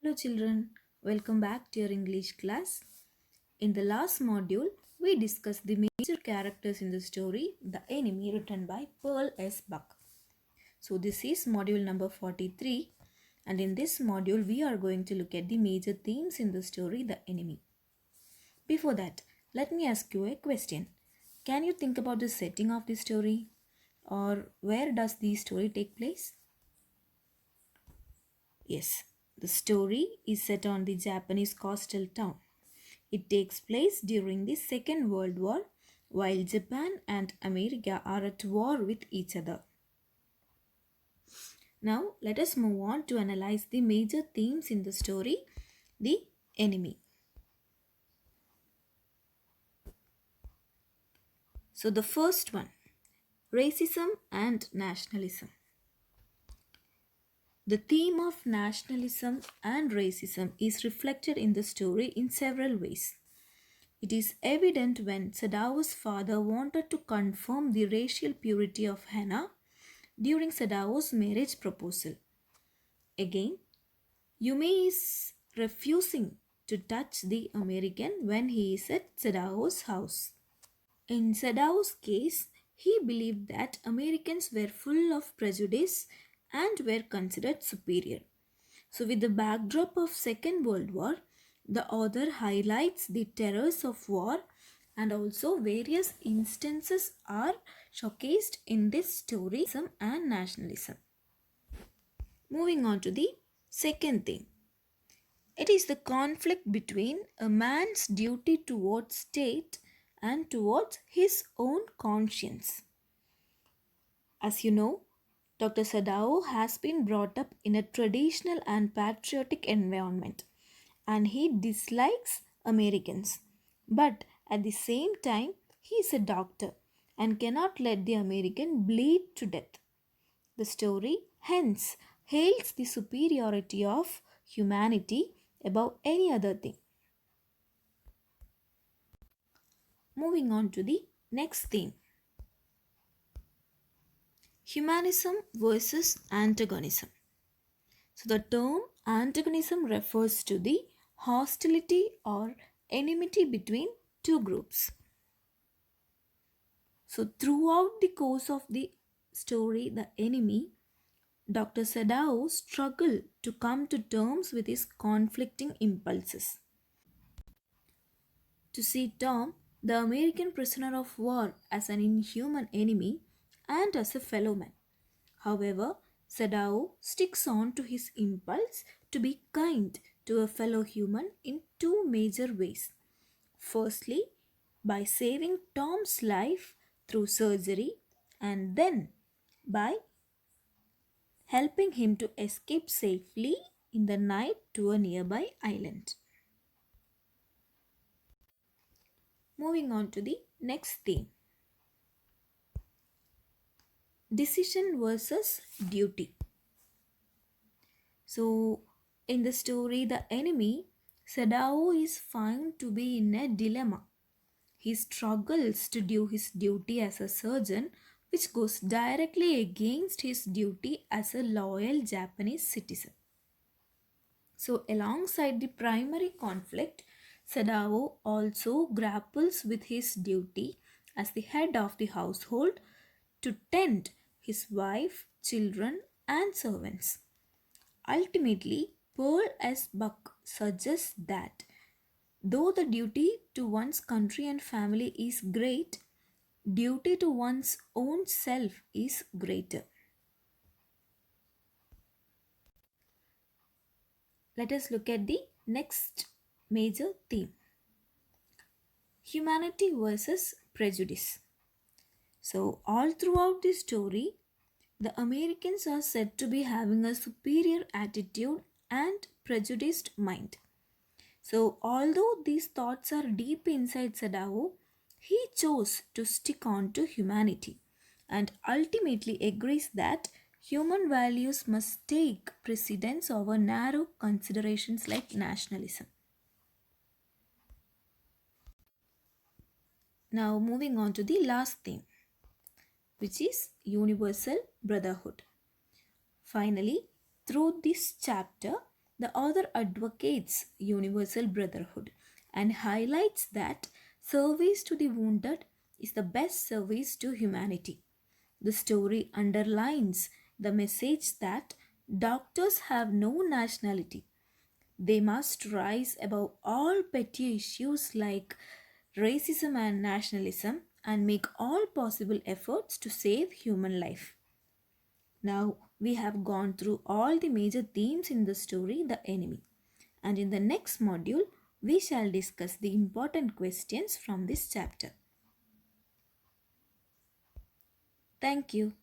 Hello children, welcome back to your English class. In the last module, we discussed the major characters in the story, The Enemy, written by Pearl S. Buck. So this is module number 43, and in this module we are going to look at the major themes in the story, The Enemy. Before that, let me ask you a question. Can you think about the setting of the story? Or where does the story take place? Yes, the story is set on the Japanese coastal town. It takes place during the Second World War while Japan and America are at war with each other. Now, let us move on to analyze the major themes in the story, The Enemy. So, the first one, racism and nationalism. The theme of nationalism and racism is reflected in the story in several ways. It is evident when Sadao's father wanted to confirm the racial purity of Hana during Sadao's marriage proposal. Again, Yumi is refusing to touch the American when he is at Sadao's house. In Sadao's case, he believed that Americans were full of prejudice and were considered superior. So with the backdrop of Second World War, the author highlights the terrors of war and also various instances are showcased in this story and nationalism. Moving on to the second thing. It is the conflict between a man's duty towards state and towards his own conscience. As you know, Dr. Sadao has been brought up in a traditional and patriotic environment and he dislikes Americans. But at the same time, he is a doctor and cannot let the American bleed to death. The story, hence, hails the superiority of humanity above any other thing. Moving on to the next theme. Humanism versus antagonism. So the term antagonism refers to the hostility or enmity between two groups. So throughout the course of the story, The Enemy, Dr. Sadao struggled to come to terms with his conflicting impulses. To see Tom, the American prisoner of war, as an inhuman enemy and as a fellow man. However, Sadao sticks on to his impulse to be kind to a fellow human in two major ways. Firstly, by saving Tom's life through surgery, and then by helping him to escape safely in the night to a nearby island. Moving on to the next theme. Decision versus duty. So, in the story The Enemy, Sadao is found to be in a dilemma. He struggles to do his duty as a surgeon, which goes directly against his duty as a loyal Japanese citizen. So, alongside the primary conflict, Sadao also grapples with his duty as the head of the household to tend his wife, children, and servants. Ultimately, Pearl S. Buck suggests that though the duty to one's country and family is great, duty to one's own self is greater. Let us look at the next major theme. Humanity versus prejudice. So, all throughout the story, the Americans are said to be having a superior attitude and prejudiced mind. So, although these thoughts are deep inside Sadao, he chose to stick on to humanity and ultimately agrees that human values must take precedence over narrow considerations like nationalism. Now, moving on to the last theme, which is universal brotherhood. Finally, through this chapter, The author advocates universal brotherhood and highlights that service to the wounded is the best service to humanity. The story underlines the message that doctors have no nationality. They must rise above all petty issues like racism and nationalism and make all possible efforts to save human life. Now, we have gone through all the major themes in the story, The Enemy. And in the next module, we shall discuss the important questions from this chapter. Thank you.